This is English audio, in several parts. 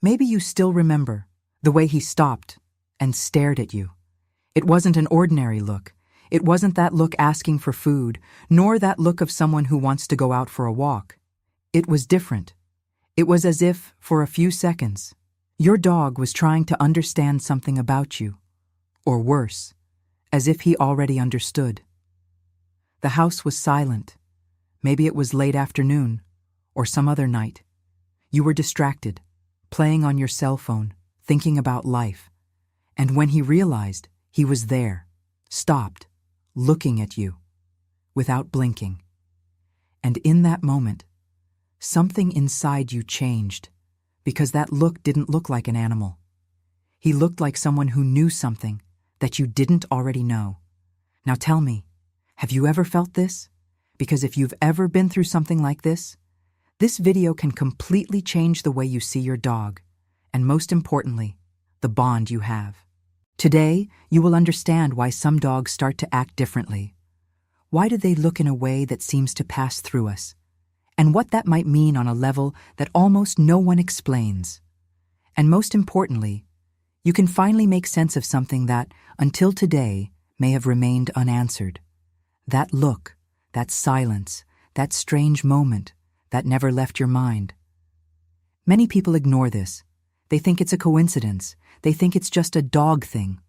Maybe you still remember the way he stopped and stared at you. It wasn't an ordinary look. It wasn't that look asking for food, nor that look of someone who wants to go out for a walk. It was different. It was as if, for a few seconds, your dog was trying to understand something about you. Or worse, as if he already understood. The house was silent. Maybe it was late afternoon, or some other night. You were distracted, playing on your cell phone, thinking about life. And when he realized, he was there, stopped, looking at you, without blinking. And in that moment, something inside you changed, because that look didn't look like an animal. He looked like someone who knew something that you didn't already know. Now tell me, have you ever felt this? Because if you've ever been through something like this video can completely change the way you see your dog, and most importantly, the bond you have. Today, you will understand why some dogs start to act differently. Why do they look in a way that seems to pass through us? And what that might mean on a level that almost no one explains. And most importantly, you can finally make sense of something that, until today, may have remained unanswered. That look, that silence, that strange moment that never left your mind. Many people ignore this. They think it's a coincidence. They think it's just a dog thing.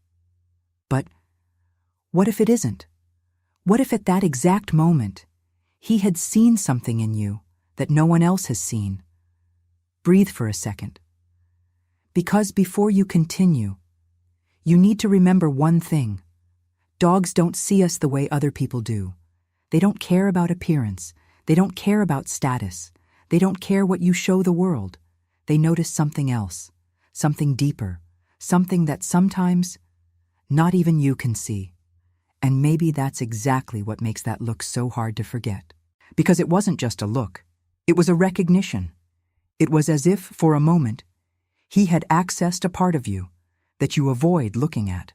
But what if it isn't? What if at that exact moment, he had seen something in you that no one else has seen? Breathe for a second. Because before you continue, you need to remember one thing. Dogs don't see us the way other people do. They don't care about appearance. They don't care about status. They don't care what you show the world. They notice something else, something deeper, something that sometimes not even you can see. And maybe that's exactly what makes that look so hard to forget. Because it wasn't just a look. It was a recognition. It was as if, for a moment, he had accessed a part of you that you avoid looking at.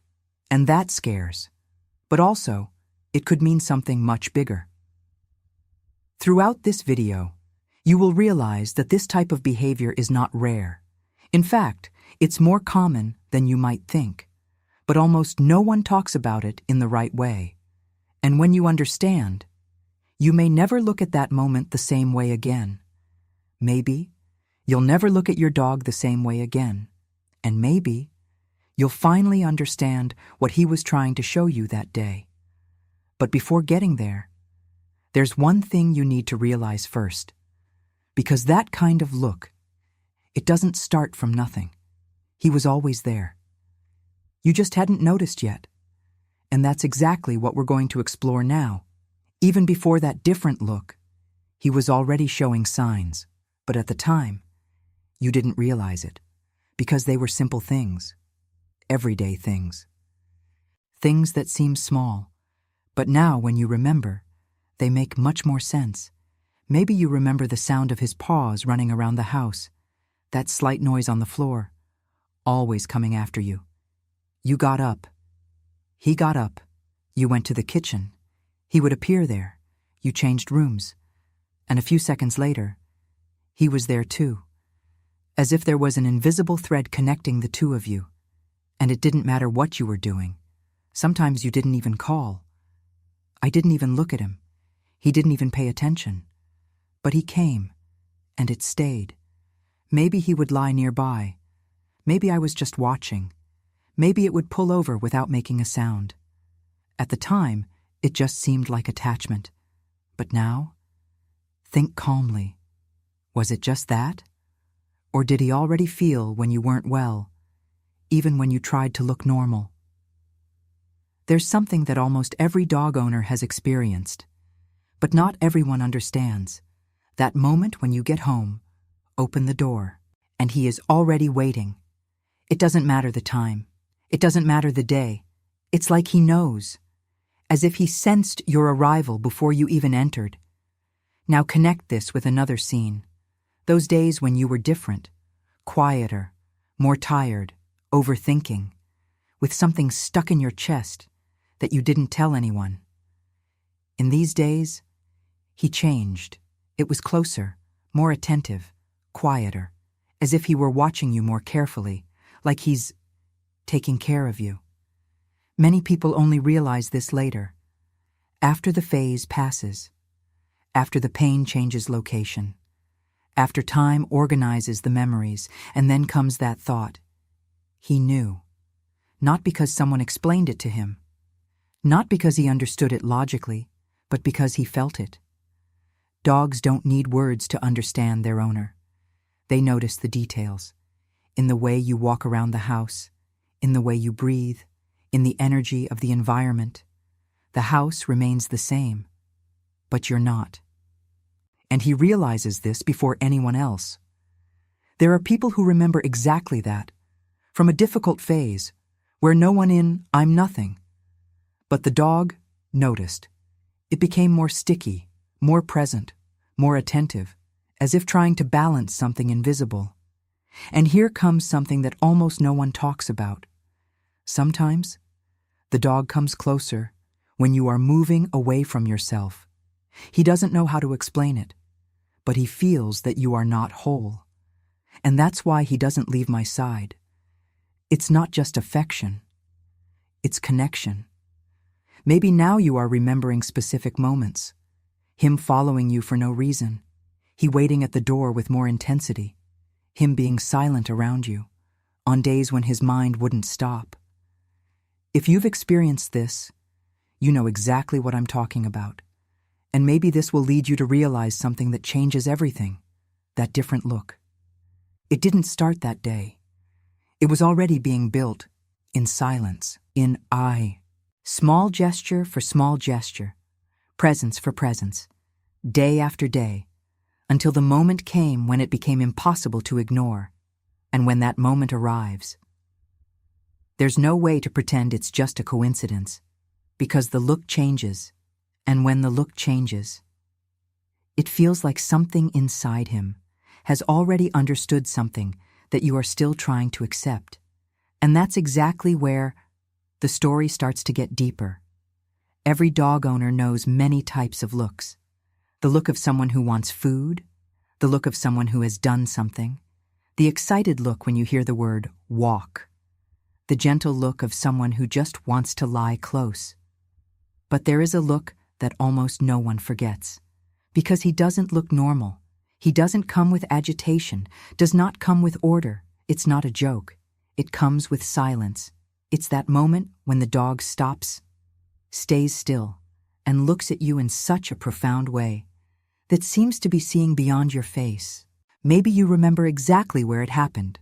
And that scares. But also, it could mean something much bigger. Throughout this video, you will realize that this type of behavior is not rare. In fact, it's more common than you might think. But almost no one talks about it in the right way. And when you understand, you may never look at that moment the same way again. Maybe you'll never look at your dog the same way again. And maybe you'll finally understand what he was trying to show you that day. But before getting there, there's one thing you need to realize first. Because that kind of look, it doesn't start from nothing. He was always there. You just hadn't noticed yet. And that's exactly what we're going to explore now. Even before that different look, he was already showing signs. But at the time, you didn't realize it. Because they were simple things. Everyday things. Things that seem small. But now, when you remember, they make much more sense. Maybe you remember the sound of his paws running around the house, that slight noise on the floor, always coming after you. You got up. He got up. You went to the kitchen. He would appear there. You changed rooms. And a few seconds later, he was there too. As if there was an invisible thread connecting the two of you. And it didn't matter what you were doing. Sometimes you didn't even call. I didn't even look at him. He didn't even pay attention. But he came, and it stayed. Maybe he would lie nearby. Maybe I was just watching. Maybe it would pull over without making a sound. At the time, it just seemed like attachment. But now, think calmly. Was it just that? Or did he already feel when you weren't well, even when you tried to look normal? There's something that almost every dog owner has experienced. But not everyone understands. That moment when you get home, open the door, and he is already waiting. It doesn't matter the time. It doesn't matter the day. It's like he knows. As if he sensed your arrival before you even entered. Now connect this with another scene. Those days when you were different, quieter, more tired, overthinking, with something stuck in your chest that you didn't tell anyone. In these days, he changed. It was closer, more attentive, quieter, as if he were watching you more carefully, like he's taking care of you. Many people only realize this later, after the phase passes, after the pain changes location, after time organizes the memories, and then comes that thought. He knew, not because someone explained it to him, not because he understood it logically, but because he felt it. Dogs don't need words to understand their owner. They notice the details, in the way you walk around the house, in the way you breathe, in the energy of the environment. The house remains the same, but you're not. And he realizes this before anyone else. There are people who remember exactly that, from a difficult phase, where no one in I'm nothing. But the dog noticed. It became more sticky, more present, more attentive, as if trying to balance something invisible. And here comes something that almost no one talks about. Sometimes, the dog comes closer when you are moving away from yourself. He doesn't know how to explain it, but he feels that you are not whole. And that's why he doesn't leave my side. It's not just affection. It's connection. Maybe now you are remembering specific moments. Him following you for no reason. He waiting at the door with more intensity. Him being silent around you, on days when his mind wouldn't stop. If you've experienced this, you know exactly what I'm talking about. And maybe this will lead you to realize something that changes everything, that different look. It didn't start that day. It was already being built, in silence, in I. Small gesture for small gesture, presence for presence, day after day, until the moment came when it became impossible to ignore. And when that moment arrives, there's no way to pretend it's just a coincidence, because the look changes, and when the look changes, it feels like something inside him has already understood something that you are still trying to accept. And that's exactly where the story starts to get deeper. Every dog owner knows many types of looks. The look of someone who wants food, the look of someone who has done something, the excited look when you hear the word walk, the gentle look of someone who just wants to lie close. But there is a look that almost no one forgets, because he doesn't look normal. He doesn't come with agitation, does not come with order. It's not a joke. It comes with silence. It's that moment when the dog stops, stays still, and looks at you in such a profound way that seems to be seeing beyond your face. Maybe you remember exactly where it happened.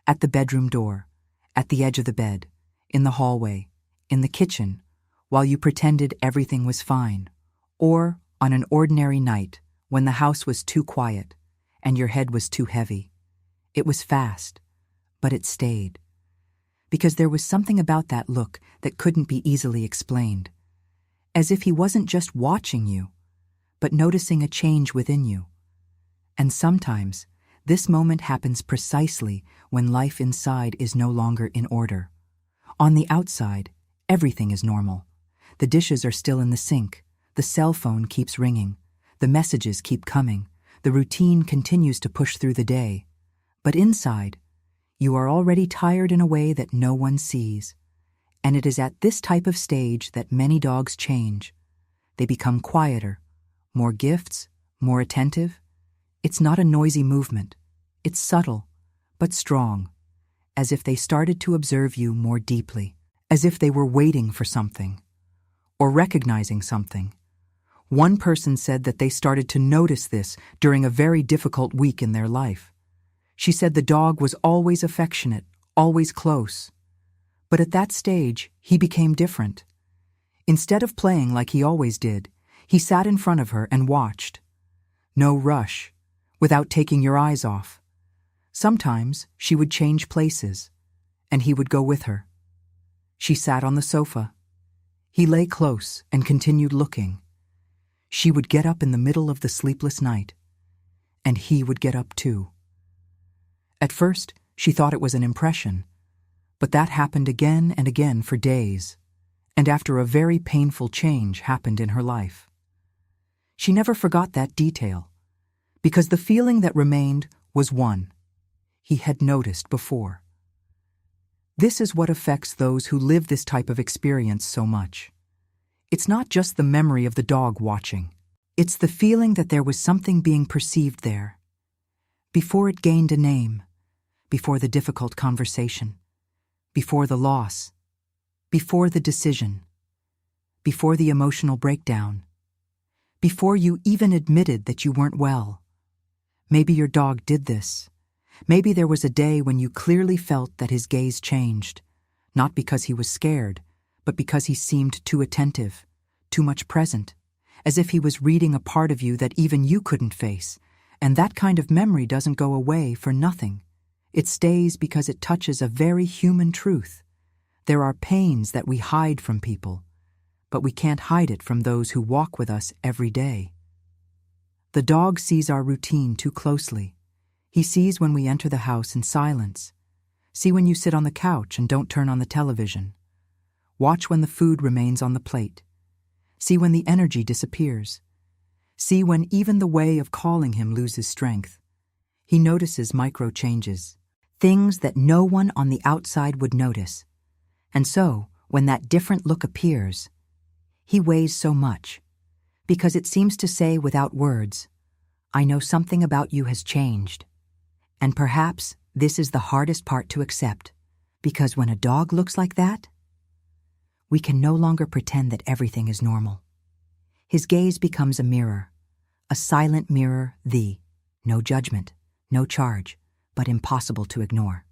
At the bedroom door, at the edge of the bed, in the hallway, in the kitchen, while you pretended everything was fine, or on an ordinary night when the house was too quiet and your head was too heavy. It was fast, but it stayed. Because there was something about that look that couldn't be easily explained. As if he wasn't just watching you, but noticing a change within you. And sometimes, this moment happens precisely when life inside is no longer in order. On the outside, everything is normal. The dishes are still in the sink, the cell phone keeps ringing, the messages keep coming, the routine continues to push through the day. But inside, you are already tired in a way that no one sees. And it is at this type of stage that many dogs change. They become quieter, more gifts, more attentive. It's not a noisy movement. It's subtle, but strong, as if they started to observe you more deeply, as if they were waiting for something, or recognizing something. One person said that they started to notice this during a very difficult week in their life. She said the dog was always affectionate, always close. But at that stage, he became different. Instead of playing like he always did, he sat in front of her and watched. No rush, without taking your eyes off. Sometimes she would change places, and he would go with her. She sat on the sofa. He lay close and continued looking. She would get up in the middle of the sleepless night, and he would get up too. At first, she thought it was an impression, but that happened again and again for days, and after a very painful change happened in her life. She never forgot that detail, because the feeling that remained was one. he had noticed before. This is what affects those who live this type of experience so much. It's not just the memory of the dog watching. It's the feeling that there was something being perceived there. Before it gained a name, before the difficult conversation, before the loss, before the decision, before the emotional breakdown, before you even admitted that you weren't well. Maybe your dog did this. Maybe there was a day when you clearly felt that his gaze changed, not because he was scared, but because he seemed too attentive, too much present, as if he was reading a part of you that even you couldn't face. And that kind of memory doesn't go away for nothing. It stays because it touches a very human truth. There are pains that we hide from people, but we can't hide it from those who walk with us every day. The dog sees our routine too closely. He sees when we enter the house in silence. See when you sit on the couch and don't turn on the television. Watch when the food remains on the plate. See when the energy disappears. See when even the way of calling him loses strength. He notices micro changes, things that no one on the outside would notice. And so, when that different look appears, he weighs so much, because it seems to say without words, I know something about you has changed. And perhaps this is the hardest part to accept, because when a dog looks like that, we can no longer pretend that everything is normal. His gaze becomes a mirror, a silent mirror, no judgment, no charge, but impossible to ignore.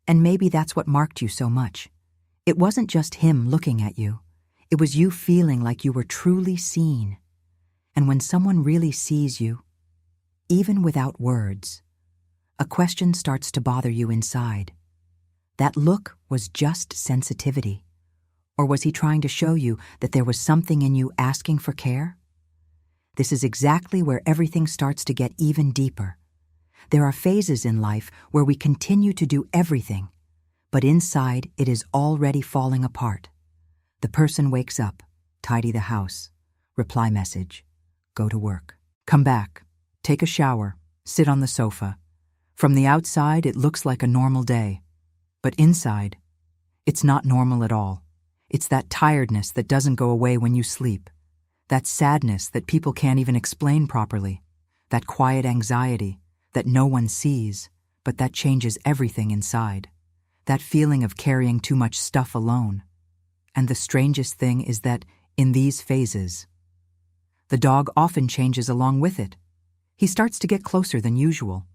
And maybe that's what marked you so much. It wasn't just him looking at you. It was you feeling like you were truly seen. And when someone really sees you, even without words, a question starts to bother you inside. That look was just sensitivity. Or was he trying to show you that there was something in you asking for care? This is exactly where everything starts to get even deeper. There are phases in life where we continue to do everything, but inside it is already falling apart. The person wakes up, tidy the house, reply message, go to work, come back, take a shower, sit on the sofa. From the outside, it looks like a normal day, but inside, it's not normal at all. It's that tiredness that doesn't go away when you sleep, that sadness that people can't even explain properly, that quiet anxiety that no one sees, but that changes everything inside, that feeling of carrying too much stuff alone. And the strangest thing is that, in these phases, the dog often changes along with it. He starts to get closer than usual,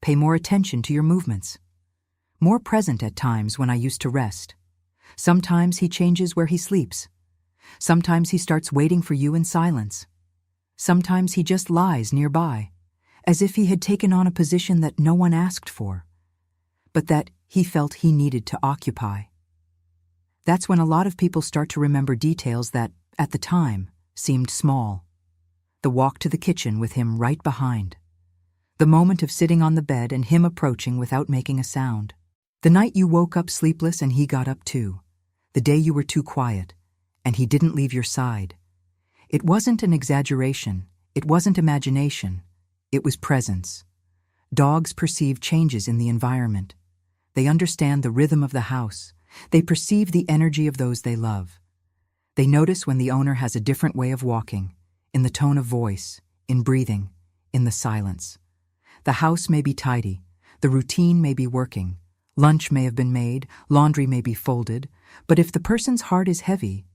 pay more attention to your movements, more present at times when I used to rest. Sometimes he changes where he sleeps. Sometimes he starts waiting for you in silence. Sometimes he just lies nearby, as if he had taken on a position that no one asked for, but that he felt he needed to occupy. That's when a lot of people start to remember details that, at the time, seemed small. The walk to the kitchen with him right behind. The moment of sitting on the bed and him approaching without making a sound. The night you woke up sleepless and he got up too. The day you were too quiet, and he didn't leave your side. It wasn't an exaggeration. It wasn't imagination. It was presence. Dogs perceive changes in the environment. They understand the rhythm of the house. They perceive the energy of those they love. They notice when the owner has a different way of walking, in the tone of voice, in breathing, in the silence. The house may be tidy. The routine may be working. Lunch may have been made, laundry may be folded, but if the person's heart is heavy,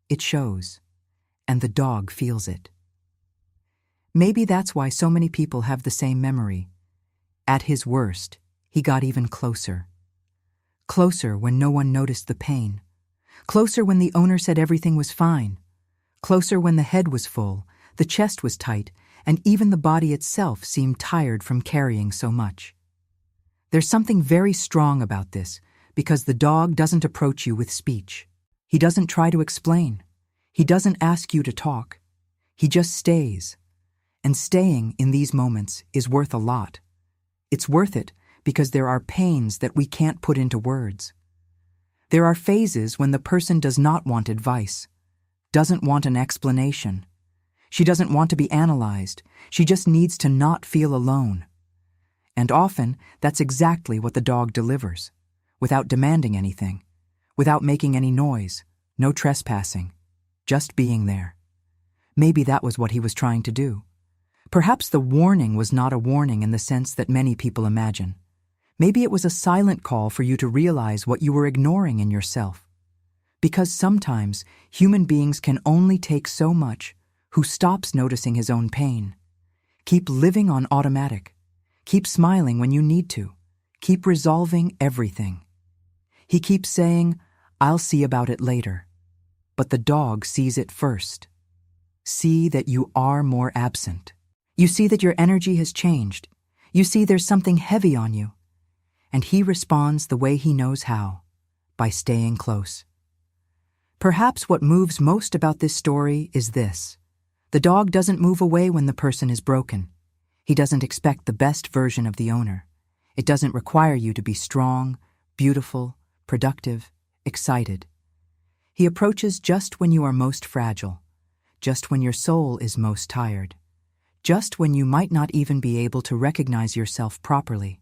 it shows, and the dog feels it. Maybe that's why so many people have the same memory. At his worst, he got even closer. Closer when no one noticed the pain. Closer when the owner said everything was fine. Closer when the head was full, the chest was tight, and even the body itself seemed tired from carrying so much. There's something very strong about this, because the dog doesn't approach you with speech. He doesn't try to explain. He doesn't ask you to talk. He just stays. And staying in these moments is worth a lot. It's worth it because there are pains that we can't put into words. There are phases when the person does not want advice, doesn't want an explanation. She doesn't want to be analyzed. She just needs to not feel alone. And often, that's exactly what the dog delivers, without demanding anything, without making any noise, no trespassing, just being there. Maybe that was what he was trying to do. Perhaps the warning was not a warning in the sense that many people imagine. Maybe it was a silent call for you to realize what you were ignoring in yourself. Because sometimes human beings can only take so much. Who stops noticing his own pain? Keep living on automatic. Keep smiling when you need to. Keep resolving everything. He keeps saying, "I'll see about it later." But the dog sees it first. See that you are more absent. You see that your energy has changed. You see there's something heavy on you. And he responds the way he knows how, by staying close. Perhaps what moves most about this story is this. The dog doesn't move away when the person is broken. He doesn't expect the best version of the owner. It doesn't require you to be strong, beautiful, productive, excited. He approaches just when you are most fragile, just when your soul is most tired, just when you might not even be able to recognize yourself properly.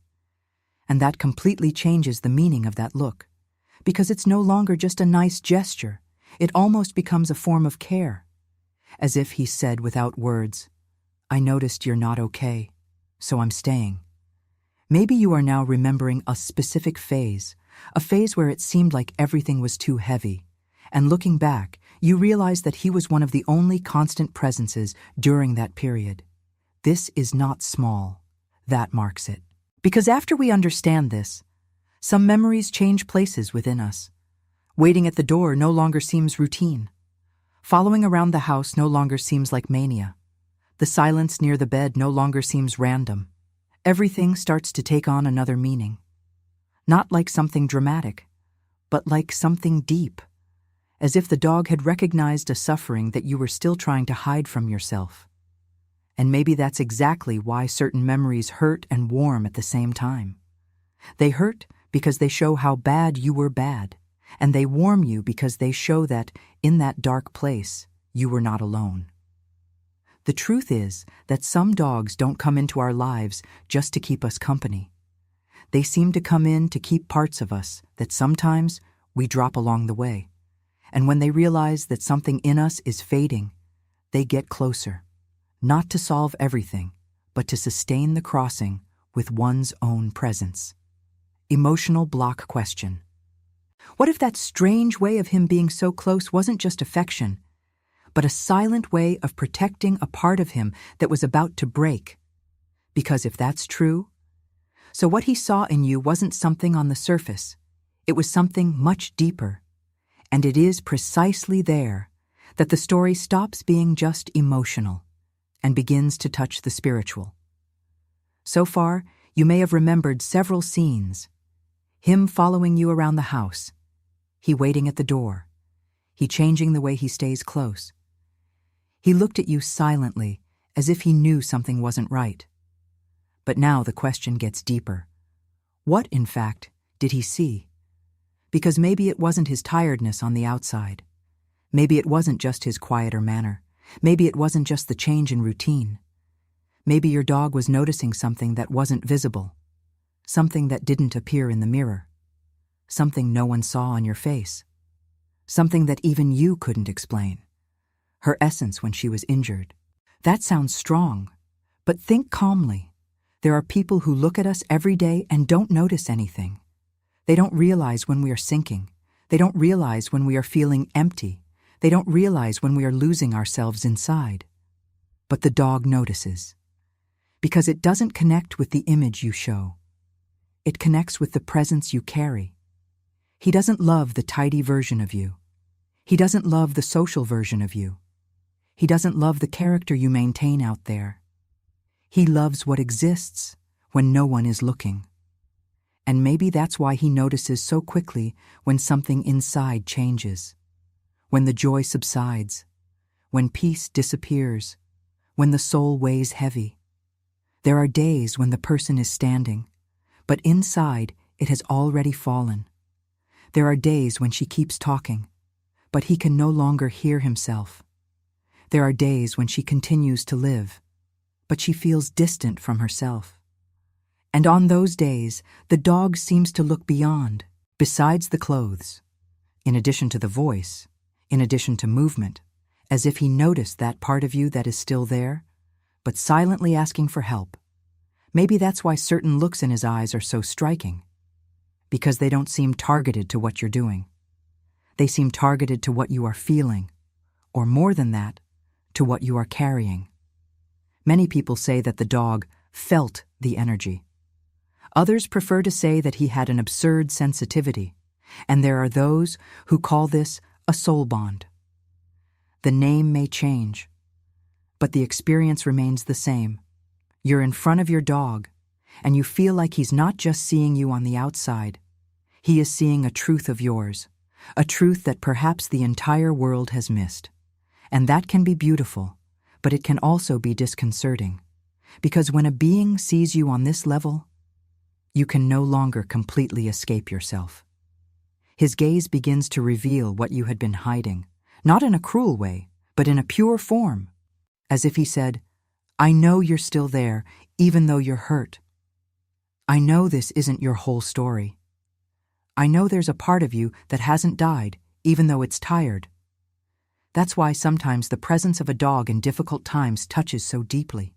And that completely changes the meaning of that look, because it's no longer just a nice gesture. It almost becomes a form of care. As if he said without words, "I noticed you're not okay, so I'm staying." Maybe you are now remembering a specific phase, a phase where it seemed like everything was too heavy, and looking back, you realize that he was one of the only constant presences during that period. This is not small. That marks it. Because after we understand this, some memories change places within us. Waiting at the door no longer seems routine. Following around the house no longer seems like mania. The silence near the bed no longer seems random. Everything starts to take on another meaning. Not like something dramatic, but like something deep. As if the dog had recognized a suffering that you were still trying to hide from yourself. And maybe that's exactly why certain memories hurt and warm at the same time. They hurt because they show how bad you were bad. And they warm you because they show that, in that dark place, you were not alone. The truth is that some dogs don't come into our lives just to keep us company. They seem to come in to keep parts of us that sometimes we drop along the way. And when they realize that something in us is fading, they get closer, not to solve everything, but to sustain the crossing with one's own presence. Emotional block question. What if that strange way of him being so close wasn't just affection, but a silent way of protecting a part of him that was about to break? Because if that's true, so what he saw in you wasn't something on the surface. It was something much deeper. And it is precisely there that the story stops being just emotional and begins to touch the spiritual. So far, you may have remembered several scenes. Him following you around the house. He waiting at the door. He changing the way he stays close. He looked at you silently, as if he knew something wasn't right. But now the question gets deeper. What, in fact, did he see? Because maybe it wasn't his tiredness on the outside. Maybe it wasn't just his quieter manner. Maybe it wasn't just the change in routine. Maybe your dog was noticing something that wasn't visible. Something that didn't appear in the mirror. Something no one saw on your face. Something that even you couldn't explain. Her essence when she was injured. That sounds strong, but think calmly. There are people who look at us every day and don't notice anything. They don't realize when we are sinking. They don't realize when we are feeling empty. They don't realize when we are losing ourselves inside. But the dog notices. Because it doesn't connect with the image you show. It connects with the presence you carry. He doesn't love the tidy version of you. He doesn't love the social version of you. He doesn't love the character you maintain out there. He loves what exists when no one is looking. And maybe that's why he notices so quickly when something inside changes. When the joy subsides. When peace disappears. When the soul weighs heavy. There are days when the person is standing, but inside it has already fallen. There are days when she keeps talking, but he can no longer hear himself. There are days when she continues to live, but she feels distant from herself. And on those days, the dog seems to look beyond, besides the clothes, in addition to the voice, in addition to movement, as if he noticed that part of you that is still there, but silently asking for help. Maybe that's why certain looks in his eyes are so striking, because they don't seem targeted to what you're doing. They seem targeted to what you are feeling, or more than that, to what you are carrying. Many people say that the dog felt the energy. Others prefer to say that he had an absurd sensitivity, and there are those who call this a soul bond. The name may change, but the experience remains the same. You're in front of your dog, and you feel like he's not just seeing you on the outside. He is seeing a truth of yours, a truth that perhaps the entire world has missed. And that can be beautiful, but it can also be disconcerting, because when a being sees you on this level, you can no longer completely escape yourself. His gaze begins to reveal what you had been hiding, not in a cruel way, but in a pure form, as if he said, "I know you're still there, even though you're hurt. I know this isn't your whole story. I know there's a part of you that hasn't died, even though it's tired." That's why sometimes the presence of a dog in difficult times touches so deeply,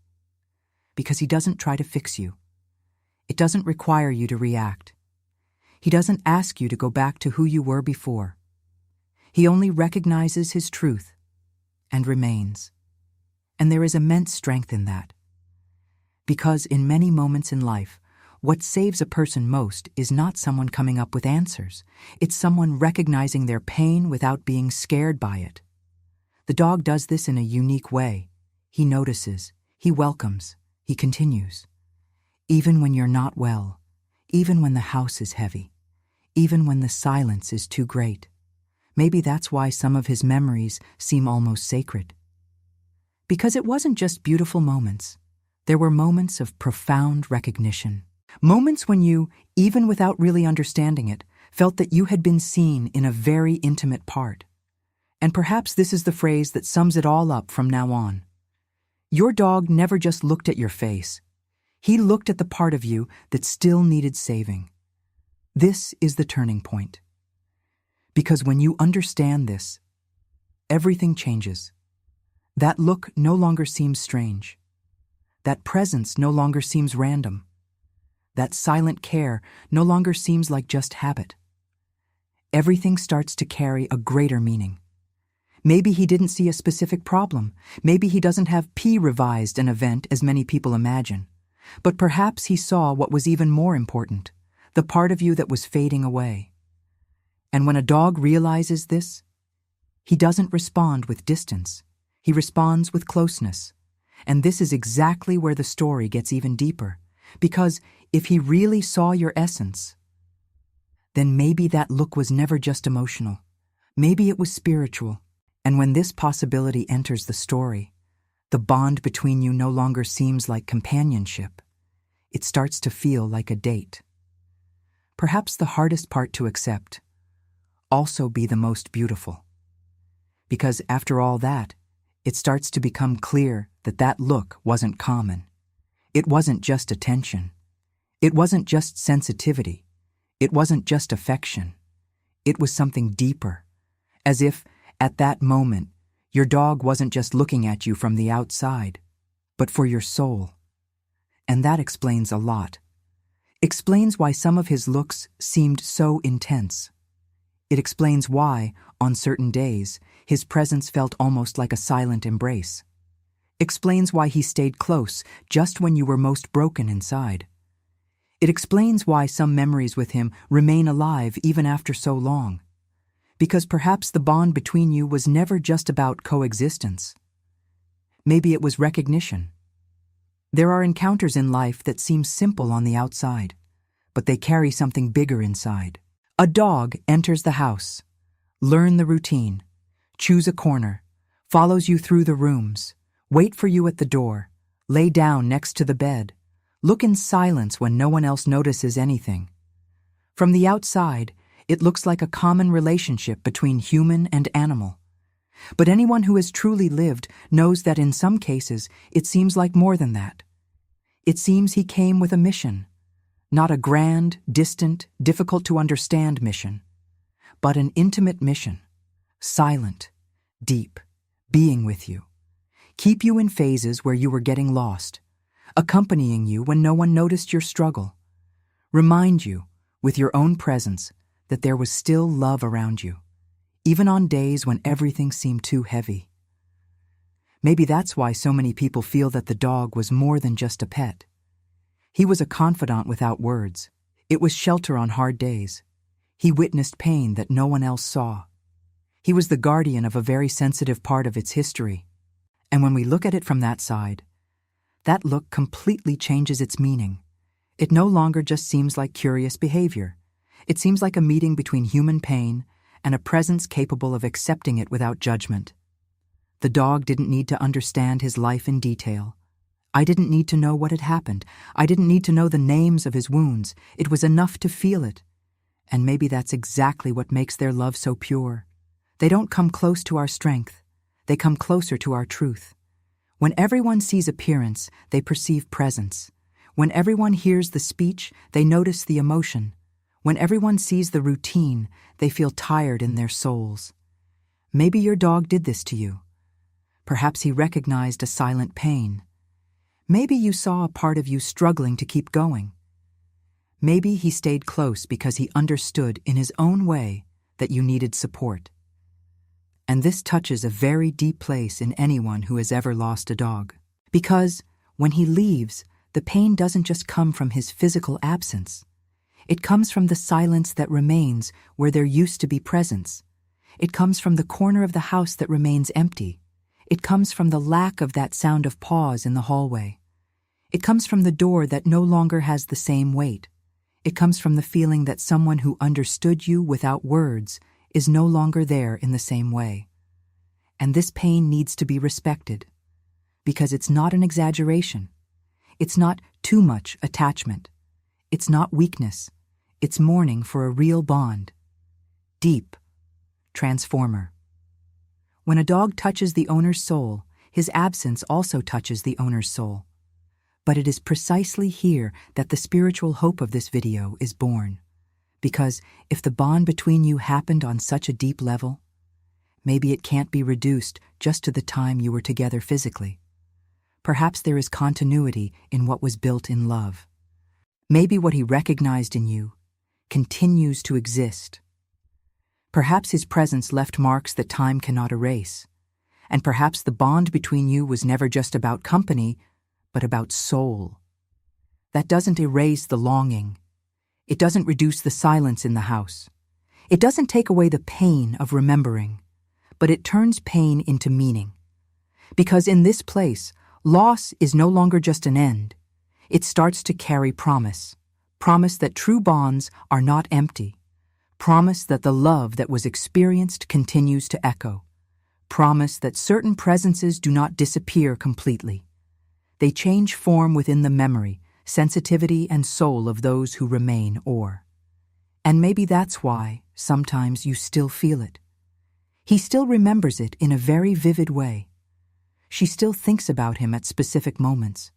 because he doesn't try to fix you. It doesn't require you to react. He doesn't ask you to go back to who you were before. He only recognizes his truth and remains. And there is immense strength in that. Because in many moments in life, what saves a person most is not someone coming up with answers. It's someone recognizing their pain without being scared by it. The dog does this in a unique way. He notices, he welcomes, he continues. Even when you're not well, even when the house is heavy, even when the silence is too great. Maybe that's why some of his memories seem almost sacred. Because it wasn't just beautiful moments. There were moments of profound recognition. Moments when you, even without really understanding it, felt that you had been seen in a very intimate part. And perhaps this is the phrase that sums it all up from now on. Your dog never just looked at your face. He looked at the part of you that still needed saving. This is the turning point. Because when you understand this, everything changes. That look no longer seems strange. That presence no longer seems random. That silent care no longer seems like just habit. Everything starts to carry a greater meaning. Maybe he didn't see a specific problem. Maybe he doesn't have revised an event as many people imagine. But perhaps he saw what was even more important, the part of you that was fading away. And when a dog realizes this, he doesn't respond with distance. He responds with closeness. And this is exactly where the story gets even deeper. Because if he really saw your essence, then maybe that look was never just emotional. Maybe it was spiritual. And when this possibility enters the story, the bond between you no longer seems like companionship. It starts to feel like a date. Perhaps the hardest part to accept, also be the most beautiful. Because after all that, it starts to become clear that that look wasn't common. It wasn't just attention. It wasn't just sensitivity. It wasn't just affection. It was something deeper, as if, at that moment, your dog wasn't just looking at you from the outside, but for your soul. And that explains a lot. Explains why some of his looks seemed so intense. It explains why, on certain days, his presence felt almost like a silent embrace. Explains why he stayed close just when you were most broken inside. It explains why some memories with him remain alive even after so long. Because perhaps the bond between you was never just about coexistence. Maybe it was recognition. There are encounters in life that seem simple on the outside, but they carry something bigger inside. A dog enters the house, learn the routine, choose a corner, follows you through the rooms, wait for you at the door, lay down next to the bed, look in silence when no one else notices anything. From the outside, it looks like a common relationship between human and animal. But anyone who has truly lived knows that in some cases it seems like more than that. It seems he came with a mission, Not a grand, distant, difficult to understand mission, but an intimate mission, silent, deep, being with you. Keep you in phases where you were getting lost, accompanying you when no one noticed your struggle. Remind you, with your own presence, that there was still love around you, even on days when everything seemed too heavy. Maybe that's why so many people feel that the dog was more than just a pet. He was a confidant without words. It was shelter on hard days. He witnessed pain that no one else saw. He was the guardian of a very sensitive part of its history. And when we look at it from that side, that look completely changes its meaning. It no longer just seems like curious behavior. It seems like a meeting between human pain and a presence capable of accepting it without judgment. The dog didn't need to understand his life in detail. I didn't need to know what had happened. I didn't need to know the names of his wounds. It was enough to feel it. And maybe that's exactly what makes their love so pure. They don't come close to our strength. They come closer to our truth. When everyone sees appearance, they perceive presence. When everyone hears the speech, they notice the emotion. When everyone sees the routine, they feel tired in their souls. Maybe your dog did this to you. Perhaps he recognized a silent pain. Maybe you saw a part of you struggling to keep going. Maybe he stayed close because he understood in his own way that you needed support. And this touches a very deep place in anyone who has ever lost a dog. Because when he leaves, the pain doesn't just come from his physical absence. It comes from the silence that remains where there used to be presence. It comes from the corner of the house that remains empty. It comes from the lack of that sound of pause in the hallway. It comes from the door that no longer has the same weight. It comes from the feeling that someone who understood you without words is no longer there in the same way. And this pain needs to be respected, because it's not an exaggeration. It's not too much attachment. It's not weakness. It's mourning for a real bond. Deep. Transformer. When a dog touches the owner's soul, his absence also touches the owner's soul. But it is precisely here that the spiritual hope of this video is born. Because if the bond between you happened on such a deep level, maybe it can't be reduced just to the time you were together physically. Perhaps there is continuity in what was built in love. Maybe what he recognized in you continues to exist. Perhaps his presence left marks that time cannot erase. And perhaps the bond between you was never just about company, but about soul. That doesn't erase the longing. It doesn't reduce the silence in the house. It doesn't take away the pain of remembering, but it turns pain into meaning. Because in this place, loss is no longer just an end. It starts to carry promise. Promise that true bonds are not empty. Promise that the love that was experienced continues to echo. Promise that certain presences do not disappear completely. They change form within the memory, sensitivity, and soul of those who remain And maybe that's why, sometimes, you still feel it. He still remembers it in a very vivid way. She still thinks about him at specific moments.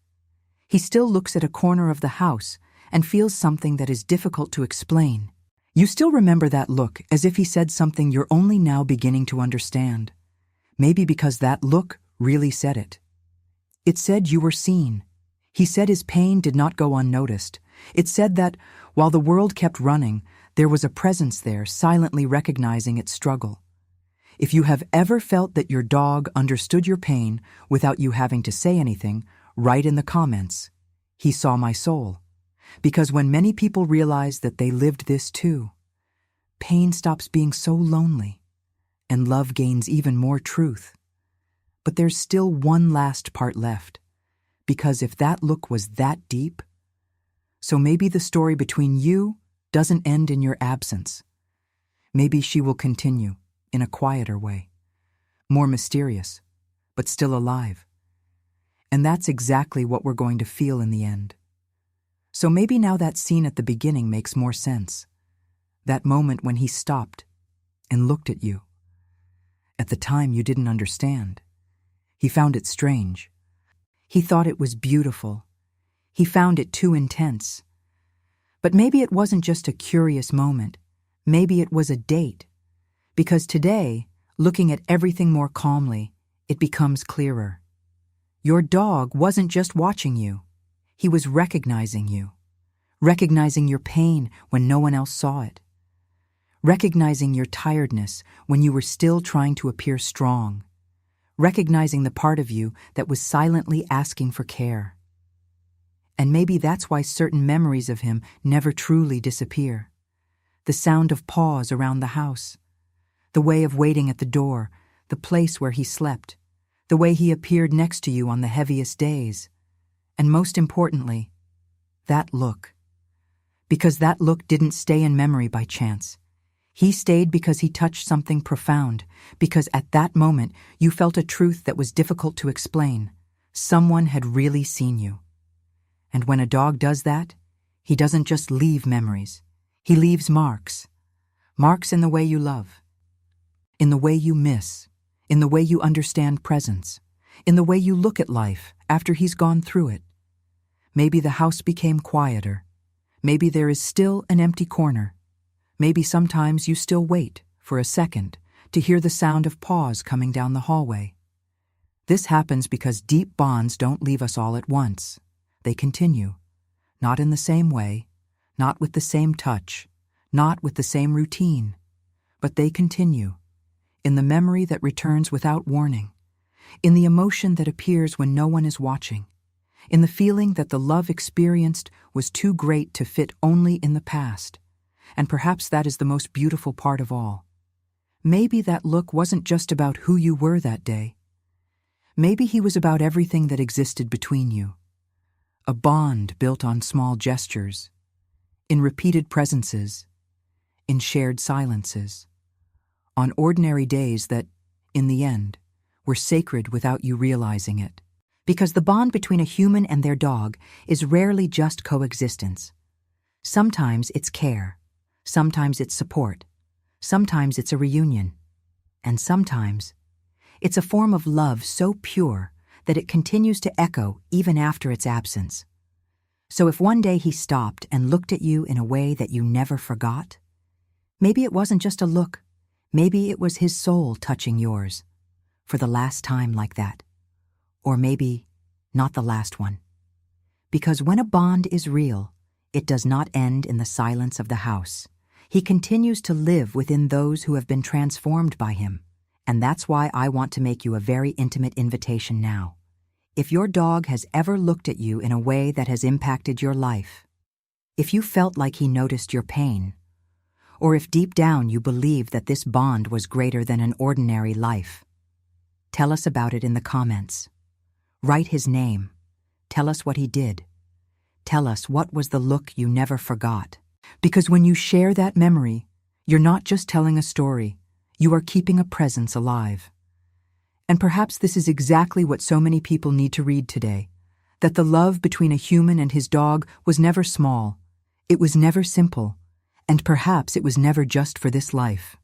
He still looks at a corner of the house and feels something that is difficult to explain. You still remember that look as if he said something you're only now beginning to understand. Maybe because that look really said it. It said you were seen. He said his pain did not go unnoticed. It said that, while the world kept running, there was a presence there silently recognizing its struggle. If you have ever felt that your dog understood your pain without you having to say anything, write in the comments, "He saw my soul." Because when many people realize that they lived this too, pain stops being so lonely, and love gains even more truth. But there's still one last part left, because if that look was that deep, so maybe the story between you doesn't end in your absence. Maybe she will continue in a quieter way, more mysterious, but still alive. And that's exactly what we're going to feel in the end. So maybe now that scene at the beginning makes more sense. That moment when he stopped and looked at you. At the time you didn't understand. He found it strange. He thought it was beautiful. He found it too intense. But maybe it wasn't just a curious moment. Maybe it was a date. Because today, looking at everything more calmly, it becomes clearer. Your dog wasn't just watching you. He was recognizing you. Recognizing your pain when no one else saw it. Recognizing your tiredness when you were still trying to appear strong. Recognizing the part of you that was silently asking for care. And maybe that's why certain memories of him never truly disappear. The sound of paws around the house. The way of waiting at the door, the place where he slept. The way he appeared next to you on the heaviest days. And most importantly, that look. Because that look didn't stay in memory by chance. He stayed because he touched something profound, because at that moment you felt a truth that was difficult to explain. Someone had really seen you. And when a dog does that, he doesn't just leave memories. He leaves marks. Marks in the way you love. In the way you miss. In the way you understand presence. In the way you look at life after he's gone through it. Maybe the house became quieter. Maybe there is still an empty corner. Maybe sometimes you still wait for a second to hear the sound of paws coming down the hallway. This happens because deep bonds don't leave us all at once. They continue. Not in the same way, not with the same touch, not with the same routine, but they continue. In the memory that returns without warning. In the emotion that appears when no one is watching. In the feeling that the love experienced was too great to fit only in the past. And perhaps that is the most beautiful part of all. Maybe that look wasn't just about who you were that day. Maybe he was about everything that existed between you. A bond built on small gestures, in repeated presences, in shared silences, on ordinary days that, in the end, were sacred without you realizing it. Because the bond between a human and their dog is rarely just coexistence. Sometimes it's care. Sometimes it's support. Sometimes it's a reunion. And sometimes it's a form of love so pure that it continues to echo even after its absence. So if one day he stopped and looked at you in a way that you never forgot, maybe it wasn't just a look. Maybe it was his soul touching yours for the last time like that. Or maybe not the last one. Because when a bond is real, it does not end in the silence of the house. He continues to live within those who have been transformed by him. And that's why I want to make you a very intimate invitation now. If your dog has ever looked at you in a way that has impacted your life, if you felt like he noticed your pain, or if deep down you believe that this bond was greater than an ordinary life, tell us about it in the comments. Write his name. Tell us what he did. Tell us what was the look you never forgot. Because when you share that memory, you're not just telling a story, you are keeping a presence alive. And perhaps this is exactly what so many people need to read today, that the love between a human and his dog was never small, it was never simple, and perhaps it was never just for this life.